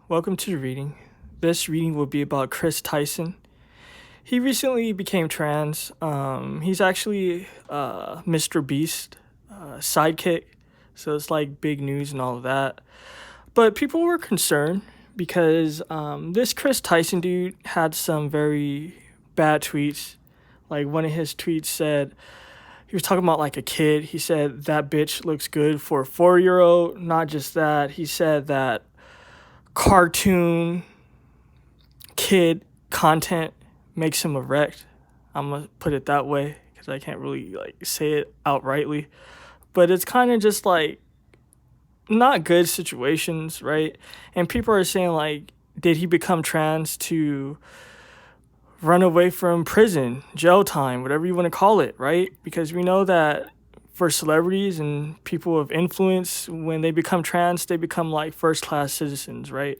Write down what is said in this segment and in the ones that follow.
welcome to the reading. This reading will be about Kris Tyson. He recently became trans. He's actually MrBeast sidekick, so it's like big news and all of that. But people were concerned because this Kris Tyson dude had some very bad tweets. Like one of his tweets said, he was talking about like a kid. He said that bitch looks good for a 4-year-old. Not just that, he said that cartoon kid content makes him erect. I'm gonna put it that way because I can't really like say it outrightly, but it's kind of just like not good situations, right? And people are saying like, did he become trans to run away from prison, jail time, whatever you want to call it, right? Because we know that for celebrities and people of influence, when they become trans, they become like first-class citizens, right?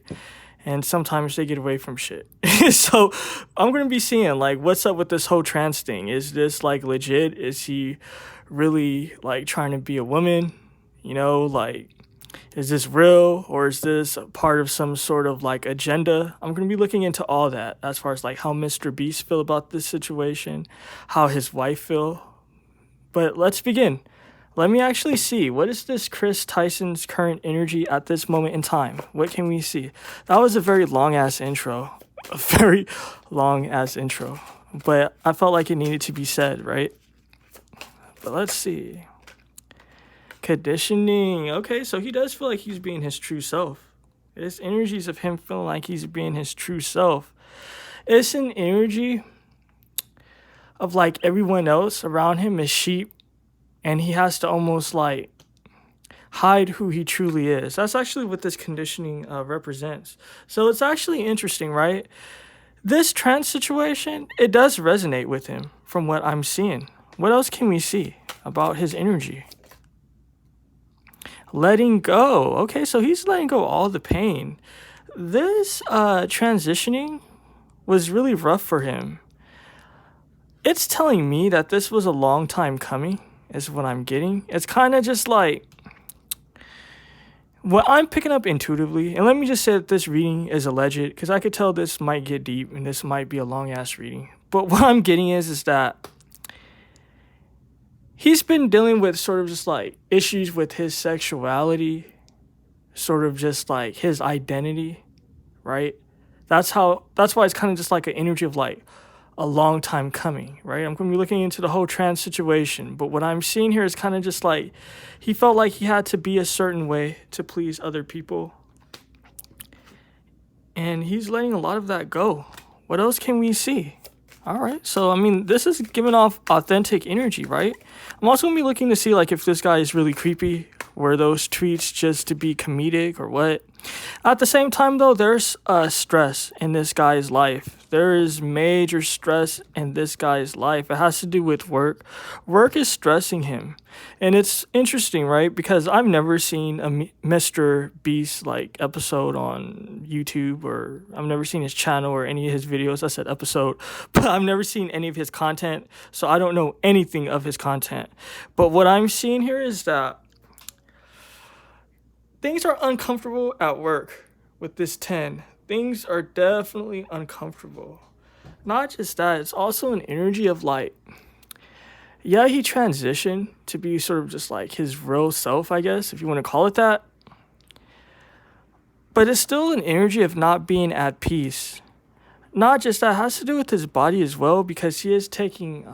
And sometimes they get away from shit. So I'm going to be seeing like, what's up with this whole trans thing? Is this like legit? Is he really like trying to be a woman? You know, like, is this real or is this a part of some sort of like agenda? I'm going to be looking into all that as far as like how MrBeast feel about this situation, how his wife feel. But let's begin. Let me actually see. What is this Kris Tyson's current energy at this moment in time? What can we see? That was a very long-ass intro. A very long-ass intro. But I felt like it needed to be said, right? But let's see. Conditioning. Okay, so he does feel like he's being his true self. It's energies of him feeling like he's being his true self. It's an energy of like everyone else around him is sheep, and he has to almost like hide who he truly is. That's actually what this conditioning represents. So it's actually interesting, right? This trans situation, it does resonate with him from what I'm seeing. What else can we see about his energy? Letting go. Okay, so he's letting go all the pain. This transitioning was really rough for him. It's telling me that this was a long time coming, is what I'm getting. It's kind of just like what I'm picking up intuitively. And let me just say that this reading is alleged because I could tell this might get deep and this might be a long ass reading. But what I'm getting is that he's been dealing with sort of just like issues with his sexuality, sort of just like his identity, right? That's why it's kind of just like an energy of like a long time coming, right? I'm going to be looking into the whole trans situation, but what I'm seeing here is kind of just like he felt like he had to be a certain way to please other people, and he's letting a lot of that go. What else can we see? All right, so I mean, this is giving off authentic energy, right? I'm also going to be looking to see like if this guy is really creepy. Were those tweets just to be comedic or what? At the same time, though, there's stress in this guy's life. There is major stress in this guy's life. It has to do with work. Work is stressing him. And it's interesting, right? Because I've never seen a MrBeast like episode on YouTube, or I've never seen his channel or any of his videos. I said episode, but I've never seen any of his content. So I don't know anything of his content. But what I'm seeing here is that things are uncomfortable at work with this 10. Things are definitely uncomfortable. Not just that, it's also an energy of like, yeah, he transitioned to be sort of just like his real self, I guess, if you want to call it that. But it's still an energy of not being at peace. Not just that, it has to do with his body as well, because he is taking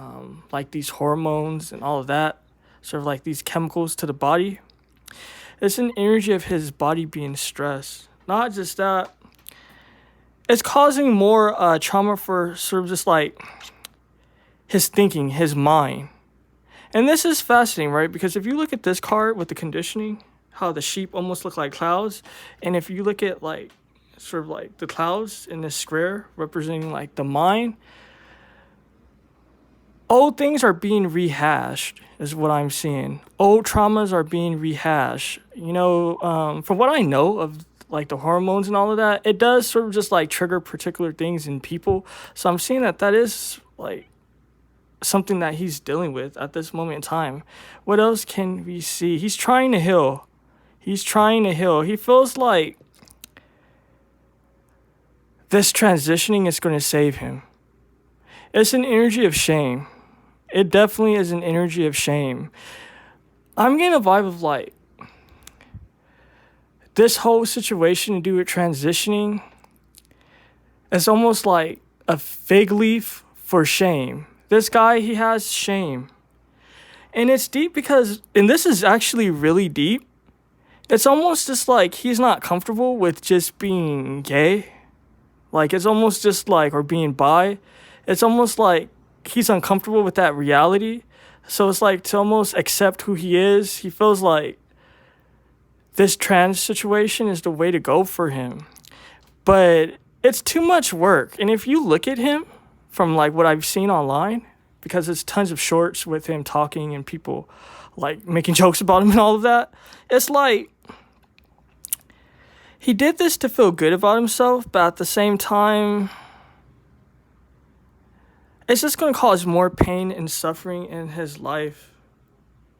like these hormones and all of that, sort of like these chemicals to the body. It's an energy of his body being stressed. Not just that, it's causing more trauma for sort of just like his thinking, his mind. And this is fascinating, right? Because if you look at this card with the conditioning, how the sheep almost look like clouds. And if you look at like sort of like the clouds in this square representing like the mind, old things are being rehashed is what I'm seeing. Old traumas are being rehashed. You know, from what I know of like the hormones and all of that, it does sort of just like trigger particular things in people. So I'm seeing that is like something that he's dealing with at this moment in time. What else can we see? He's trying to heal. He feels like this transitioning is going to save him. It's an energy of shame. It definitely is an energy of shame. I'm getting a vibe of like this whole situation to do with transitioning. It's almost like a fig leaf for shame. This guy, he has shame. And it's deep because, and this is actually really deep, it's almost just like he's not comfortable with just being gay. Like, it's almost just like, or being bi. It's almost like he's uncomfortable with that reality. So it's like to almost accept who he is. He feels like this trans situation is the way to go for him. But it's too much work. And if you look at him from like what I've seen online, because it's tons of shorts with him talking and people like making jokes about him and all of that, it's like he did this to feel good about himself, but at the same time, it's just going to cause more pain and suffering in his life.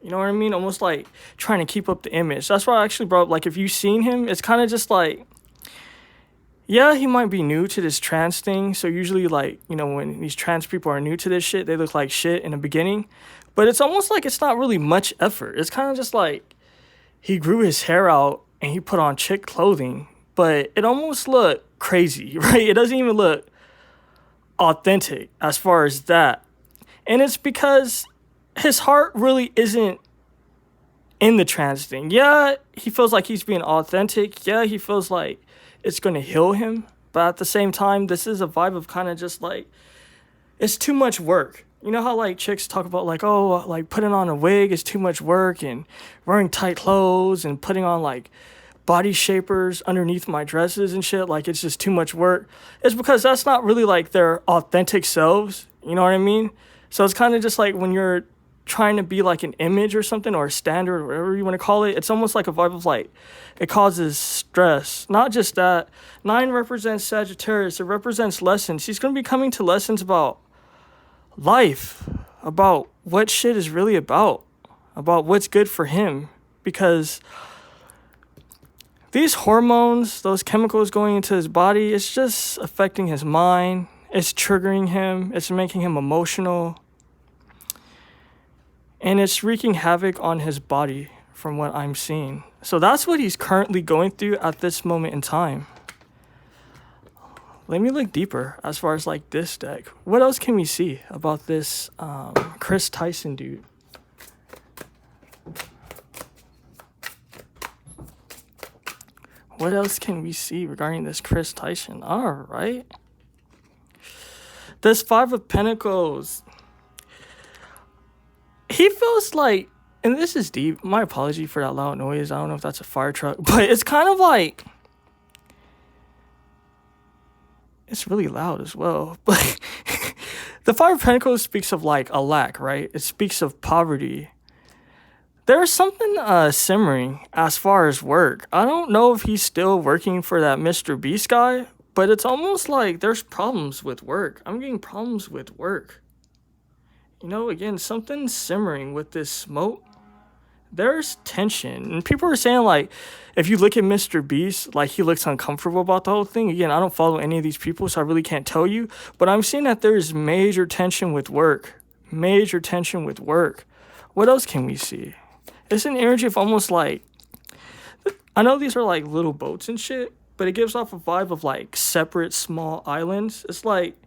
You know what I mean? Almost like trying to keep up the image. That's why I actually brought up, like, if you've seen him, it's kind of just like, yeah, he might be new to this trans thing. So usually, like, you know, when these trans people are new to this shit, they look like shit in the beginning. But it's almost like it's not really much effort. It's kind of just like he grew his hair out and he put on chick clothing. But it almost looked crazy, right? It doesn't even look authentic as far as that. And it's because his heart really isn't in the trans thing. Yeah, he feels like he's being authentic. Yeah, he feels like it's going to heal him. But at the same time, this is a vibe of kind of just like, it's too much work. You know how like chicks talk about like, oh, like putting on a wig is too much work, and wearing tight clothes and putting on like body shapers underneath my dresses and shit, like it's just too much work. It's because that's not really like their authentic selves. You know what I mean? So it's kind of just like when you're trying to be like an image or something, or a standard, or whatever you want to call it, it's almost like a vibe of like, it causes stress. Not just that. 9 represents Sagittarius. It represents lessons. He's going to be coming to lessons about life, about what shit is really about what's good for him. Because these hormones, those chemicals going into his body, it's just affecting his mind. It's triggering him. It's making him emotional. And it's wreaking havoc on his body from what I'm seeing. So that's what he's currently going through at this moment in time. Let me look deeper as far as like this deck. What else can we see about this Kris Tyson dude? What else can we see regarding this Kris Tyson? All right. This 5 of Pentacles. He feels like, and this is deep, my apology for that loud noise. I don't know if that's a fire truck, but it's kind of like, it's really loud as well. But the 5 of Pentacles speaks of like a lack, right? It speaks of poverty. There's something simmering as far as work. I don't know if he's still working for that MrBeast guy, but it's almost like there's problems with work. I'm getting problems with work. You know, again, something simmering with this smoke. There's tension. And people are saying, like, if you look at MrBeast, like, he looks uncomfortable about the whole thing. Again, I don't follow any of these people, so I really can't tell you. But I'm seeing that there's major tension with work. Major tension with work. What else can we see? It's an energy of almost like, I know these are like little boats and shit, but it gives off a vibe of like separate small islands. It's like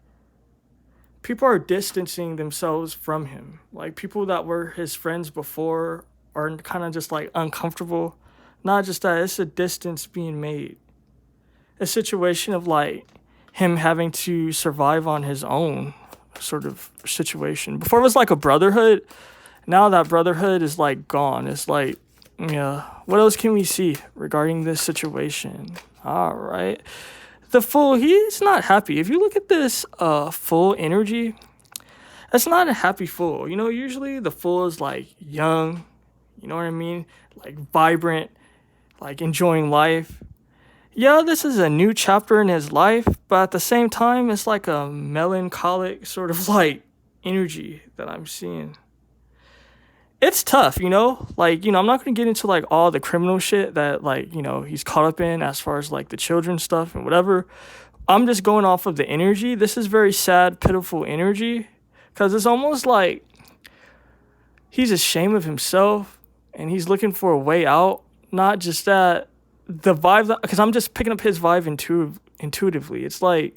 people are distancing themselves from him. Like people that were his friends before are kind of just like uncomfortable. Not just that, it's a distance being made. A situation of like him having to survive on his own sort of situation. Before it was like a brotherhood. Now that brotherhood is like gone. It's like, yeah. What else can we see regarding this situation? All right. The Fool, he's not happy. If you look at this Fool energy, it's not a happy Fool. You know, usually the Fool is like young, you know what I mean? Like vibrant, like enjoying life. Yeah, this is a new chapter in his life, but at the same time, it's like a melancholic sort of like energy that I'm seeing. It's tough, you know? Like, you know, I'm not going to get into, like, all the criminal shit that, like, you know, he's caught up in as far as, like, the children stuff and whatever. I'm just going off of the energy. This is very sad, pitiful energy, because it's almost like he's ashamed of himself and he's looking for a way out. Not just that, the vibe, because I'm just picking up his vibe intuitively. It's like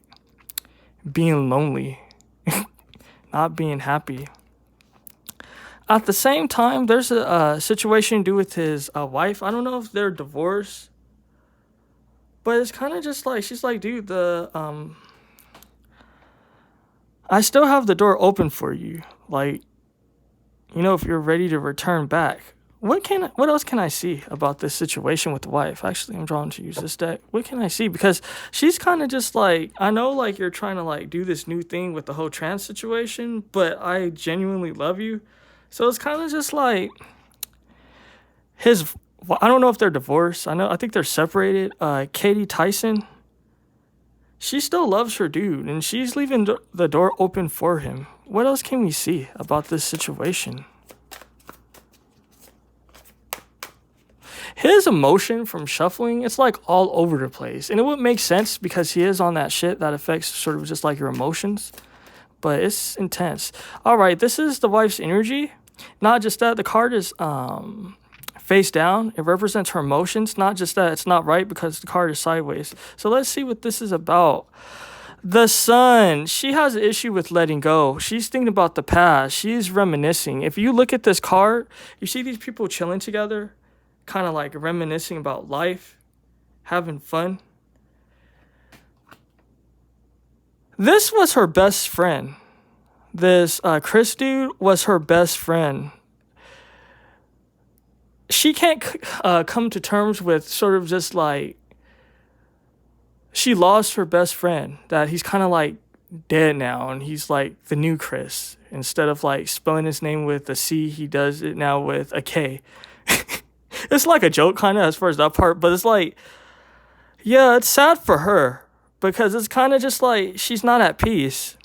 being lonely, not being happy. At the same time, there's a situation to do with his wife. I don't know if they're divorced, but it's kind of just like, she's like, dude, I still have the door open for you. Like, if you're ready to return back. What else can I see about this situation with the wife? Actually, I'm drawn to use this deck. What can I see? Because she's kind of just like, I know like you're trying to like do this new thing with the whole trans situation, but I genuinely love you. So it's kind of just like I don't know if they're divorced. I think they're separated. Katie Tyson, she still loves her dude and she's leaving the door open for him. What else can we see about this situation? His emotion from shuffling, it's like all over the place. And it would make sense because he is on that shit that affects sort of just like your emotions. But it's intense. All right, this is the wife's energy. Not just that, the card is face down. It represents her emotions. Not just that, it's not right because the card is sideways. So let's see what this is about. The Sun, she has an issue with letting go. She's thinking about the past. She's reminiscing. If you look at this card, you see these people chilling together, kind of like reminiscing about life, having fun. This was her best friend. This Kris dude was her best friend. She can't come to terms with sort of just like, she lost her best friend, that he's kind of like dead now and he's like the new Kris. Instead of like spelling his name with a C, he does it now with a K. It's like a joke kind of as far as that part, but it's like, yeah, it's sad for her because it's kind of just like she's not at peace.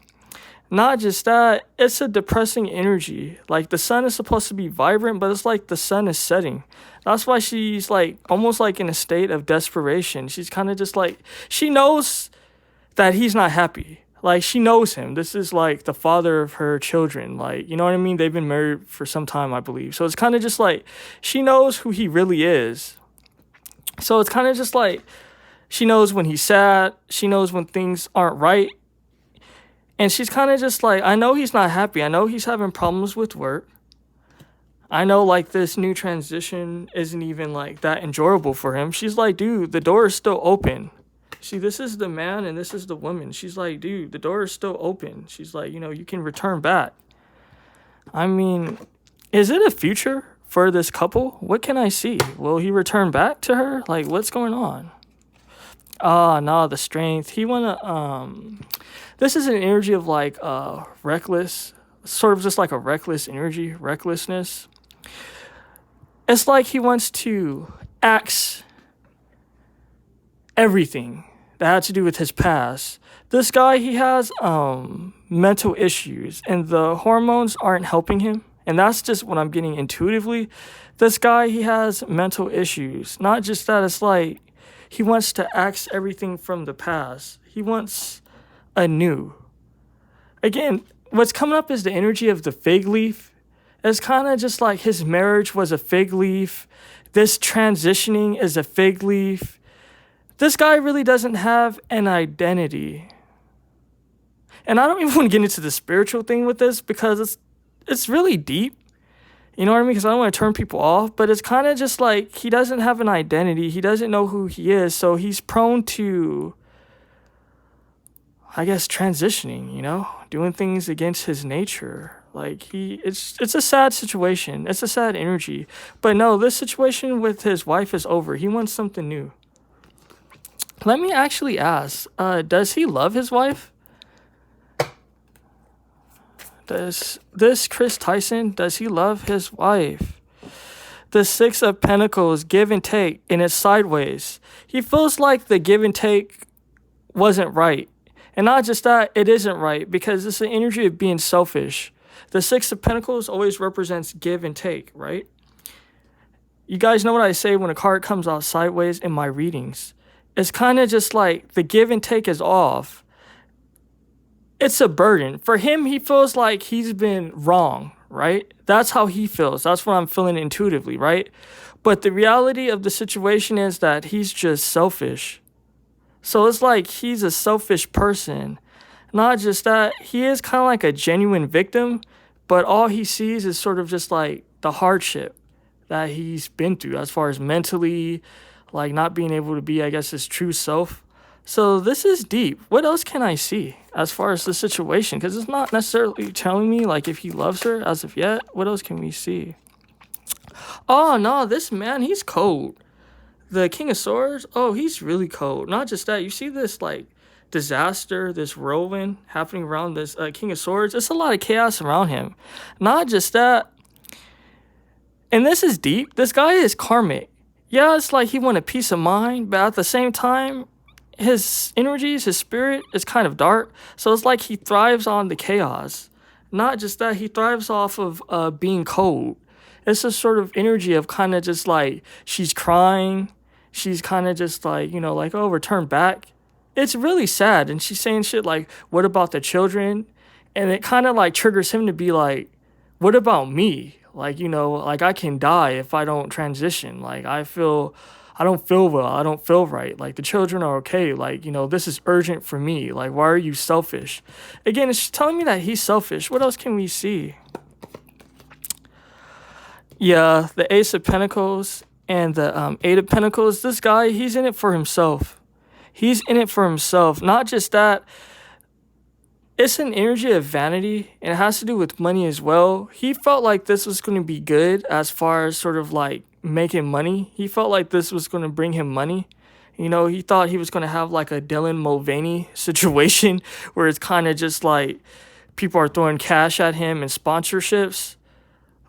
Not just that, it's a depressing energy. Like the sun is supposed to be vibrant, but it's like the sun is setting. That's why she's like almost like in a state of desperation. She's kind of just like, she knows that he's not happy. Like she knows him. This is like the father of her children. Like, you know what I mean? They've been married for some time, I believe. So it's kind of just like, she knows who he really is. So it's kind of just like, she knows when he's sad. She knows when things aren't right. And she's kind of just like, I know he's not happy. I know he's having problems with work. I know like this new transition isn't even like that enjoyable for him. She's like, dude, the door is still open. See, this is the man and this is the woman. She's like, dude, the door is still open. She's like, you can return back. I mean, is it a future for this couple? What can I see? Will he return back to her? Like, what's going on? The strength. He this is an energy of like reckless, sort of just like a reckless energy, recklessness. It's like he wants to axe everything that had to do with his past. This guy, he has mental issues and the hormones aren't helping him. And that's just what I'm getting intuitively. This guy, he has mental issues. Not just that, it's like he wants to axe everything from the past. He wants anew. Again, what's coming up is the energy of the fig leaf. It's kind of just like his marriage was a fig leaf. This transitioning is a fig leaf. This guy really doesn't have an identity. And I don't even want to get into the spiritual thing with this because it's really deep. You know what I mean? Because I don't want to turn people off. But it's kind of just like he doesn't have an identity. He doesn't know who he is. So he's prone to, I guess, transitioning, doing things against his nature. Like it's a sad situation. It's a sad energy. But no, this situation with his wife is over. He wants something new. Let me actually ask, does he love his wife? Does this Kris Tyson, does he love his wife? The Six of Pentacles, give and take, and it's sideways. He feels like the give and take wasn't right. And not just that, it isn't right because it's the energy of being selfish. The Six of Pentacles always represents give and take, right? You guys know what I say when a card comes out sideways in my readings. it's kind of just like the give and take is off. It's a burden. For him, he feels like he's been wrong, right? That's how he feels. That's what I'm feeling intuitively, right? But the reality of the situation is that he's just selfish. So it's like he's a selfish person. Not just that, he is kind of like a genuine victim, but all he sees is sort of just like the hardship that he's been through as far as mentally, like not being able to be, I guess, his true self. So this is deep. What else can I see as far as the situation? Because it's not necessarily telling me like if he loves her as of yet. What else can we see? Oh no, this man, he's cold. The King of Swords, oh, he's really cold. Not just that, you see this like disaster, this whirlwind happening around this King of Swords. It's a lot of chaos around him. Not just that, and this is deep. This guy is karmic. Yeah, it's like he wanted peace of mind, but at the same time, his energies, his spirit is kind of dark. So it's like he thrives on the chaos. Not just that, he thrives off of being cold. It's a sort of energy of kind of just like she's crying. She's kind of just like, you know, like, oh, return back. It's really sad. And she's saying shit like, what about the children? And it kind of like triggers him to be like, what about me? Like, you know, like I can die if I don't transition. Like I don't feel well. I don't feel right. Like the children are okay. Like, you know, this is urgent for me. Like, why are you selfish? Again, it's telling me that he's selfish. What else can we see? Yeah, the Ace of Pentacles and the Eight of Pentacles. This guy, he's in it for himself. He's in it for himself. Not just that. It's an energy of vanity, and it has to do with money as well. He felt like this was going to be good as far as sort of like making money. He felt like this was going to bring him money. You know, he thought he was going to have like a Dylan Mulvaney situation where it's kind of just like people are throwing cash at him and sponsorships.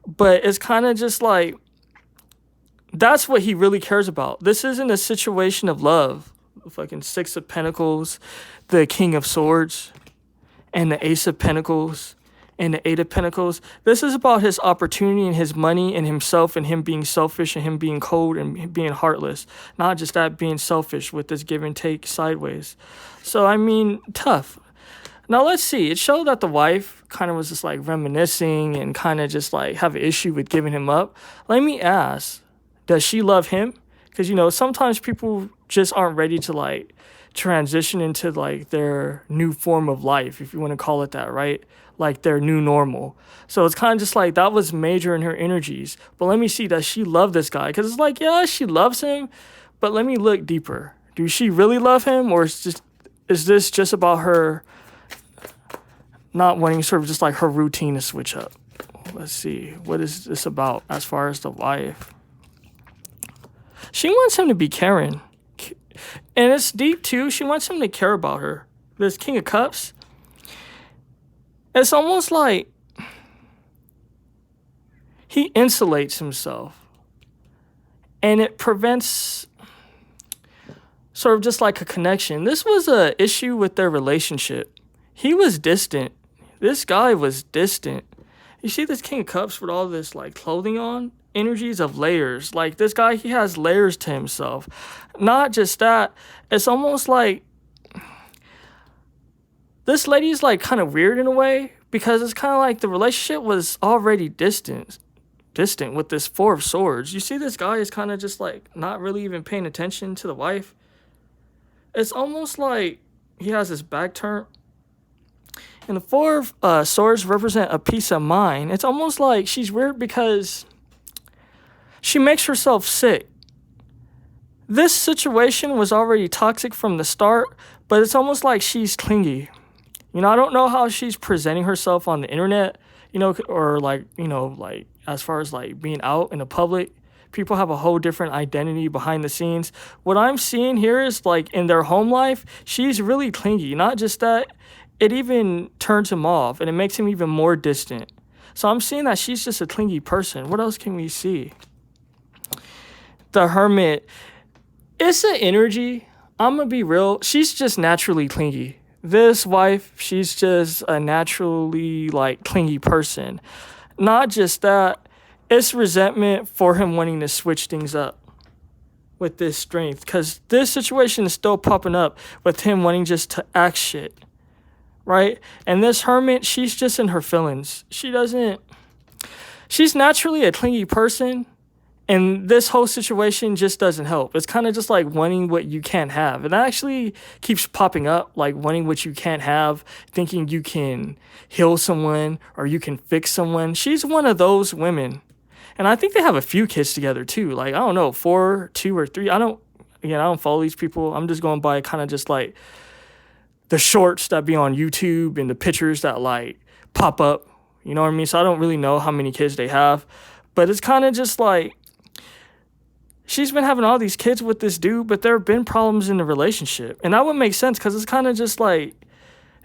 But it's kind of just like, that's what he really cares about. This isn't a situation of love. The fucking Six of Pentacles, the King of Swords, and the Ace of Pentacles, and the Eight of Pentacles. This is about his opportunity and his money and himself and him being selfish and him being cold and him being heartless. Not just that, being selfish with this give and take sideways. So, I mean, tough. Now, let's see. It showed that the wife kind of was just like reminiscing and kind of just like have an issue with giving him up. Let me ask, does she love him? Because, you know, sometimes people just aren't ready to like transition into like their new form of life, if you want to call it that, right? Like their new normal. So it's kind of just like that was major in her energies. But let me see, does she love this guy? Because it's like, yeah, she loves him, but let me look deeper. Do she really love him, or is this just about her not wanting sort of just like her routine to switch up? Let's see, what is this about as far as the wife? She wants him to be caring. And it's deep too. She wants him to care about her. This King of Cups. It's almost like he insulates himself. And it prevents sort of just like a connection. This was an issue with their relationship. He was distant. This guy was distant. You see this King of Cups with all this like clothing on? Energies of layers. Like this guy, he has layers to himself. Not just that, it's almost like this lady's like kind of weird in a way, because it's kind of like the relationship was already distant with this Four of Swords. You see this guy is kind of just like not really even paying attention to the wife. It's almost like he has his back turned. And the Four of Swords represent a peace of mind. It's almost like she's weird because she makes herself sick. This situation was already toxic from the start, but it's almost like she's clingy. You know, I don't know how she's presenting herself on the internet, you know, or like, you know, like as far as like being out in the public. People have a whole different identity behind the scenes. What I'm seeing here is like in their home life, she's really clingy. Not just that, it even turns him off and it makes him even more distant. So I'm seeing that she's just a clingy person. What else can we see? The Hermit. It's an energy. I'm going to be real. She's just naturally clingy. This wife, she's just a naturally like clingy person. Not just that. It's resentment for him wanting to switch things up. with this strength, because this situation is still popping up with him wanting just to act shit, right? And this hermit, she's just in her feelings. She's naturally a clingy person, and this whole situation just doesn't help. It's kind of just like wanting what you can't have. And that actually keeps popping up, like wanting what you can't have, thinking you can heal someone or you can fix someone. She's one of those women. And I think they have a few kids together too. Like, I don't know, 4, 2 or 3. I don't follow these people. I'm just going by kind of just like the shorts that be on YouTube and the pictures that like pop up. You know what I mean? So I don't really know how many kids they have. But it's kind of just like, she's been having all these kids with this dude, but there have been problems in the relationship. And that would make sense, because it's kind of just like,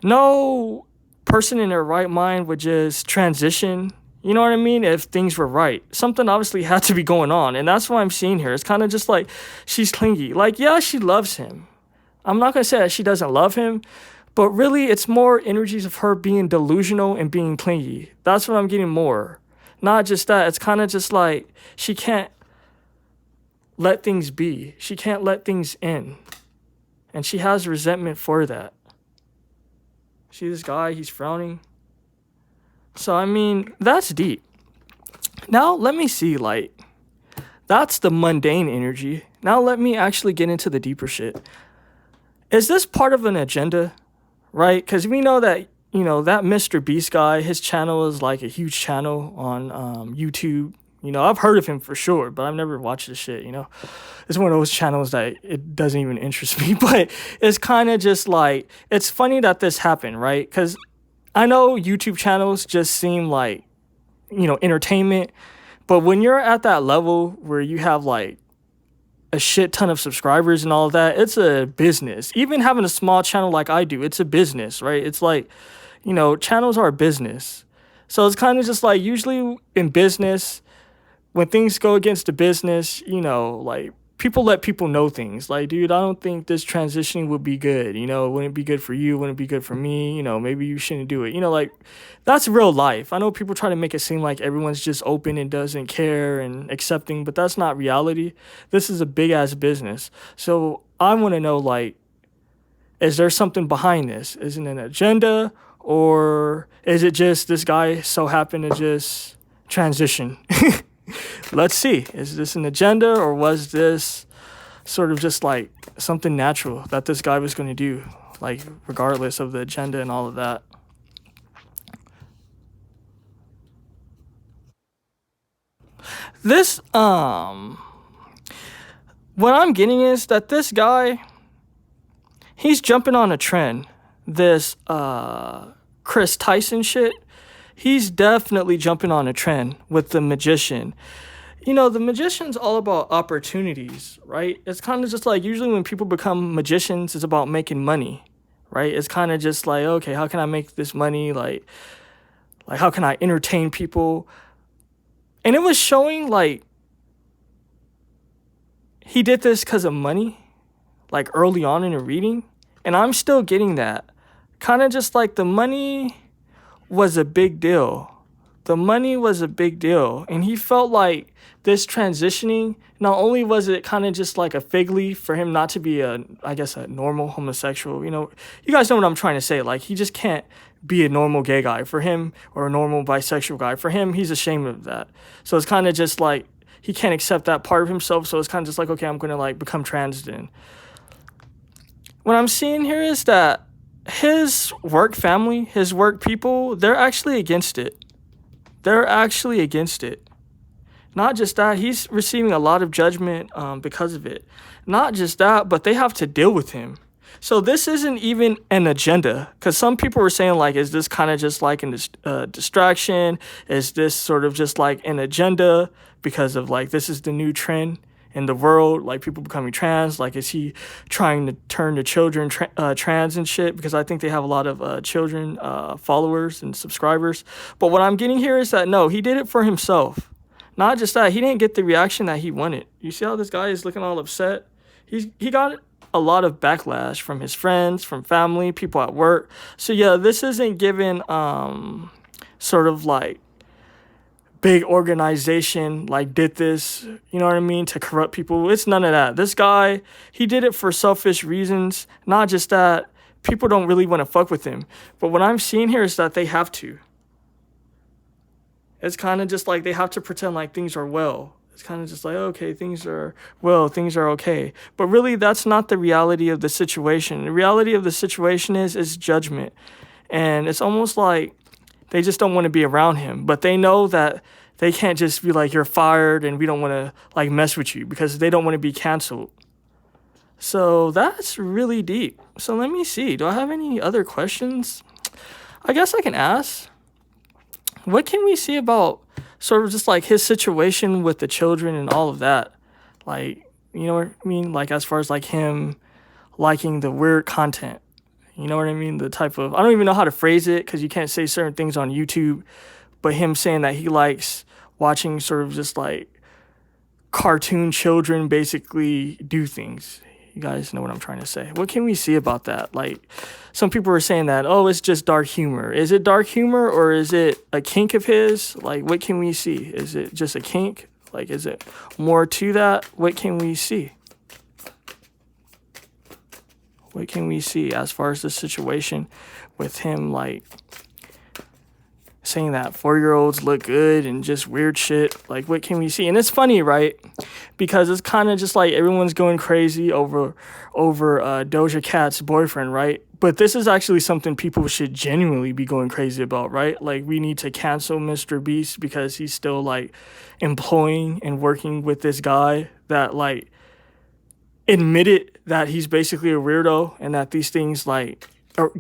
no person in their right mind would just transition, you know what I mean, if things were right. Something obviously had to be going on, and that's what I'm seeing here. It's kind of just like she's clingy. Like, yeah, she loves him. I'm not going to say that she doesn't love him, but really it's more energies of her being delusional and being clingy. That's what I'm getting more. Not just that. It's kind of just like she can't let things be. She can't let things in. And she has resentment for that. See this guy, he's frowning. So, I mean, that's deep. Now, let me see, like, that's the mundane energy. Now, let me actually get into the deeper shit. Is this part of an agenda, right? Because we know that, that MrBeast guy, his channel is like a huge channel on YouTube. I've heard of him for sure, but I've never watched this shit, It's one of those channels that it doesn't even interest me, but it's kind of just like, it's funny that this happened, right? Because I know YouTube channels just seem like, entertainment, but when you're at that level where you have like a shit ton of subscribers and all of that, it's a business. Even having a small channel like I do, it's a business, right? It's like, channels are a business. So it's kind of just like, usually in business, when things go against the business, like, people let people know things. Like, dude, I don't think this transitioning would be good. Wouldn't it be good for you? Wouldn't it be good for me? Maybe you shouldn't do it. Like, that's real life. I know people try to make it seem like everyone's just open and doesn't care and accepting, but that's not reality. This is a big-ass business. So I want to know, like, is there something behind this? Is it an agenda? Or is it just this guy so happened to just transition? Let's see. Is this an agenda, or was this sort of just like something natural that this guy was going to do, like, regardless of the agenda and all of that? This, what I'm getting is that this guy, he's jumping on a trend. This, Kris Tyson shit. He's definitely jumping on a trend with the magician. The magician's all about opportunities, right? It's kind of just like, usually when people become magicians, it's about making money, right? It's kind of just like, okay, how can I make this money? Like how can I entertain people? And it was showing like he did this because of money, like early on in a reading. And I'm still getting that. Kind of just like the money was a big deal. The money was a big deal. And he felt like this transitioning, not only was it kind of just like a fig leaf for him not to be a normal homosexual. You guys know what I'm trying to say. Like, he just can't be a normal gay guy for him, or a normal bisexual guy. For him, he's ashamed of that. So it's kind of just like, he can't accept that part of himself. So it's kind of just like, okay, I'm going to like become trans then. What I'm seeing here is that his work family, his work people, they're actually against it. They're actually against it. Not just that, he's receiving a lot of judgment because of it. Not just that, but they have to deal with him. So this isn't even an agenda, because some people were saying, like, is this kind of just like a distraction? Is this sort of just like an agenda because of like, this is the new trend in the world, like people becoming trans? Like, is he trying to turn the children trans and shit? Because I think they have a lot of children followers and subscribers. But what I'm getting here is that, no, he did it for himself. Not just that, he didn't get the reaction that he wanted. You see how this guy is looking all upset? He got a lot of backlash from his friends, from family, people at work. So yeah, this isn't given sort of like big organization like did this, you know what I mean, to corrupt people. It's none of that. This guy, he did it for selfish reasons. Not just that, people don't really want to fuck with him. But what I'm seeing here is that they have to. It's kind of just like they have to pretend like things are well. It's kind of just like, okay, things are well, things are okay. But really, that's not the reality of the situation. The reality of the situation is judgment. And it's almost like they just don't want to be around him. But they know that they can't just be like, you're fired and we don't want to like mess with you, because they don't want to be canceled. So that's really deep. So let me see. Do I have any other questions? I guess I can ask. What can we see about sort of just like his situation with the children and all of that? Like, you know what I mean? Like as far as like him liking the weird content. You know what I mean? The type of, I don't even know how to phrase it because you can't say certain things on YouTube, but him saying that he likes watching sort of just like cartoon children basically do things. You guys know what I'm trying to say. What can we see about that? Like, some people are saying that, oh, it's just dark humor. Is it dark humor or is it a kink of his? Like, what can we see? Is it just a kink? Like, is it more to that? What can we see? What can we see as far as the situation with him, like, saying that 4-year-olds look good and just weird shit? Like, what can we see? And it's funny, right? Because it's kind of just like everyone's going crazy over Doja Cat's boyfriend, right? But this is actually something people should genuinely be going crazy about, right? Like, we need to cancel MrBeast because he's still, like, employing and working with this guy that, like, admitted that he's basically a weirdo and that these things, like,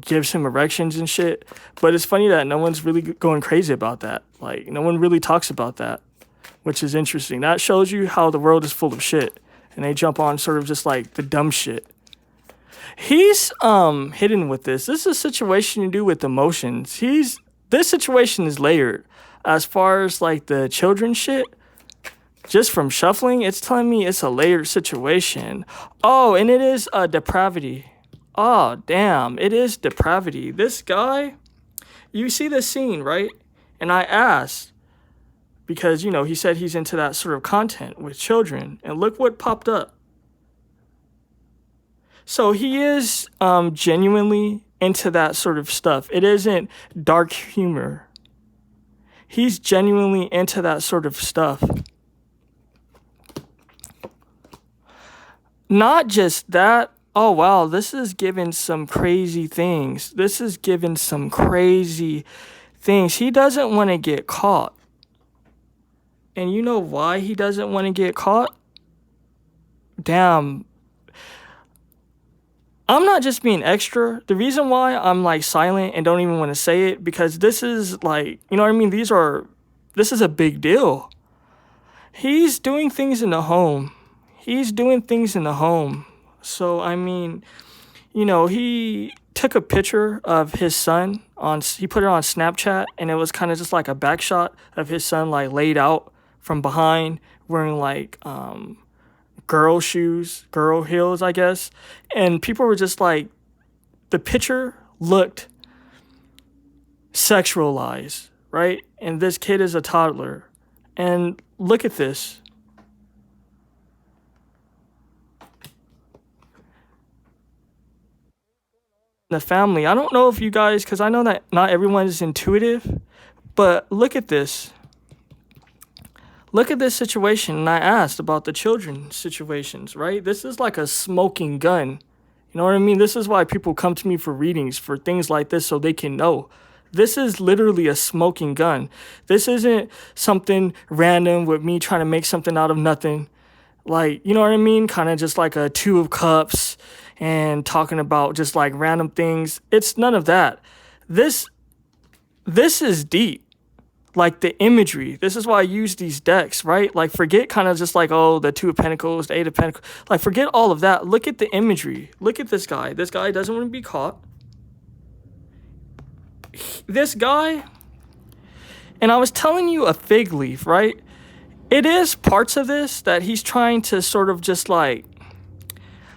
gives him erections and shit. But it's funny that no one's really going crazy about that. Like, no one really talks about that, which is interesting. That shows you how the world is full of shit, and they jump on sort of just like the dumb shit. He's hidden with this. This is a situation to do with emotions. This situation is layered. As far as like the children shit, just from shuffling, it's telling me it's a layered situation. Oh, and it is a depravity. Oh, damn, it is depravity. This guy, you see the scene, right? And I asked, because, you know, he said he's into that sort of content with children. And look what popped up. So he is genuinely into that sort of stuff. It isn't dark humor. He's genuinely into that sort of stuff. Not just that. Oh, wow, this is giving some crazy things. This is giving some crazy things. He doesn't want to get caught. And you know why he doesn't want to get caught? Damn. I'm not just being extra. The reason why I'm like silent and don't even want to say it, because this is like, you know what I mean? This is a big deal. He's doing things in the home. So, I mean, you know, he took a picture of his son he put it on Snapchat, and it was kind of just like a back shot of his son, like, laid out from behind, wearing, like, girl shoes, girl heels, I guess. And people were just like, the picture looked sexualized, right? And this kid is a toddler. And look at this. The family. I don't know if you guys, because I know that not everyone is intuitive, but look at this. Look at this situation. And I asked about the children's situations, right? This is like a smoking gun. You know what I mean? This is why people come to me for readings, for things like this, so they can know. This is literally a smoking gun. This isn't something random with me trying to make something out of nothing. Like, you know what I mean? Kind of just like a 2 of cups and talking about just like random things. It's none of that. This is deep. Like the imagery. This is why I use these decks, right? Like, forget kind of just like, oh, the 2 of Pentacles, the 8 of Pentacles. Like, forget all of that. Look at the imagery. Look at this guy. This guy doesn't want to be caught. This guy, and I was telling you a fig leaf, right? It is parts of this that he's trying to sort of just like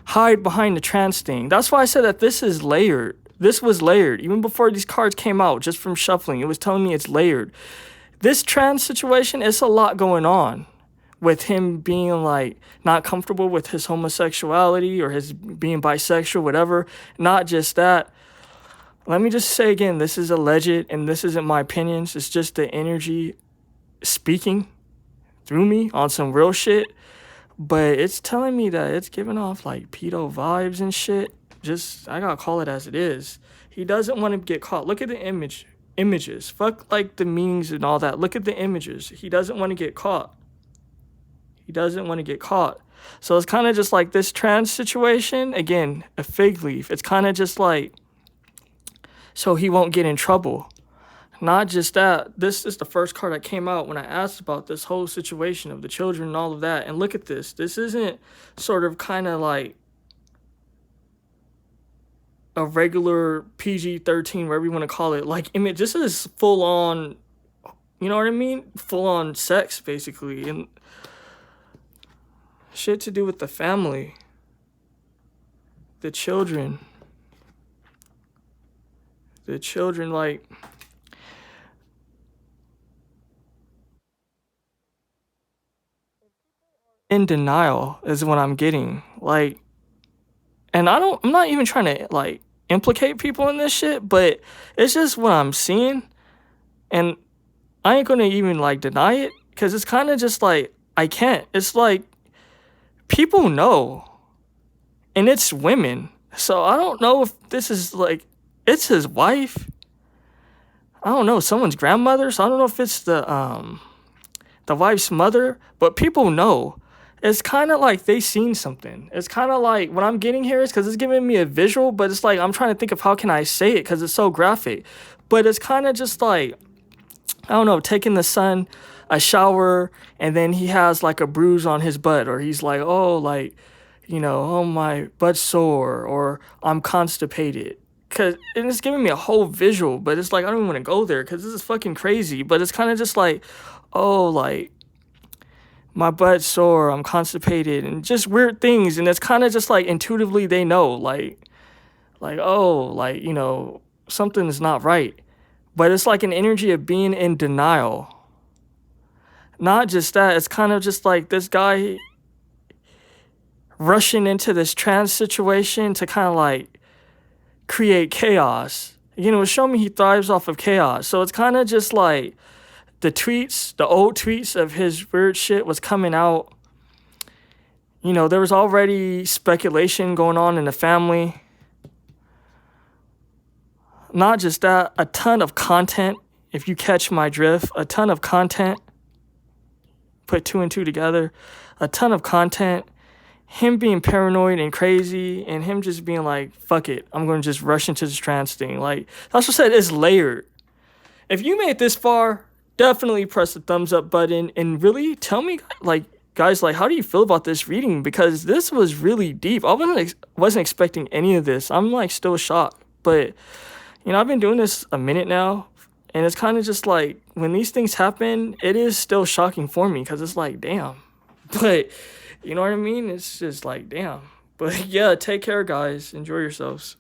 hide behind the trans thing. That's why I said that this is layered. This was layered. Even before these cards came out, just from shuffling, it was telling me it's layered. this trans situation, it's a lot going on with him being like not comfortable with his homosexuality or his being bisexual, whatever. Not just that. Let me just say again, this is alleged and this isn't my opinions. It's just the energy speaking through me on some real shit. But it's telling me that it's giving off like pedo vibes and shit. Just, I gotta call it as it is. He doesn't want to get caught. Look at the images. Fuck like the meanings and all that. Look at the images. He doesn't want to get caught. He doesn't want to get caught. So it's kind of just like this trans situation. Again, a fig leaf. It's kind of just like so he won't get in trouble. Not just that. This is the first card that came out when I asked about this whole situation of the children and all of that. And look at this. This isn't sort of kind of like a regular PG-13, whatever you want to call it. Like, I mean, this is full on, you know what I mean? Full on sex, basically. And shit to do with the family. The children. The children, like... in denial is what I'm getting. Like, and I'm not even trying to, like, implicate people in this shit, but it's just what I'm seeing. And I ain't gonna even, like, deny it, because it's kind of just like, I can't. It's like, people know. And it's women. So I don't know if this is, like, it's his wife. I don't know, someone's grandmother. So I don't know if it's the wife's mother, but people know. It's kind of like they seen something. It's kind of like what I'm getting here is because it's giving me a visual, but it's like I'm trying to think of how can I say it because it's so graphic. But it's kind of just like, I don't know, taking the son a shower and then he has like a bruise on his butt, or he's like, oh, like, you know, oh, my butt's sore, or I'm constipated. And it's giving me a whole visual, but it's like I don't even want to go there because this is fucking crazy. But it's kind of just like, oh, like, my butt's sore, I'm constipated, and just weird things. And it's kind of just like intuitively they know, like, oh, like, you know, something's not right. But it's like an energy of being in denial. Not just that, it's kind of just like this guy rushing into this trans situation to kind of like create chaos. You know, it's showing me he thrives off of chaos. So it's kind of just like the tweets, the old tweets of his weird shit was coming out. You know, there was already speculation going on in the family. Not just that, a ton of content, if you catch my drift, a ton of content. Put two and two together. A ton of content. Him being paranoid and crazy, and him just being like, fuck it, I'm going to just rush into this trans thing. Like, that's what I said, it's layered. If you made it this far, definitely press the thumbs up button and really tell me, like, guys, like, how do you feel about this reading? Because this was really deep. I wasn't expecting any of this. I'm, like, still shocked. But, you know, I've been doing this a minute now, and it's kind of just like, when these things happen, it is still shocking for me because it's like, damn. But, you know what I mean? It's just like, damn. But, yeah, take care, guys. Enjoy yourselves.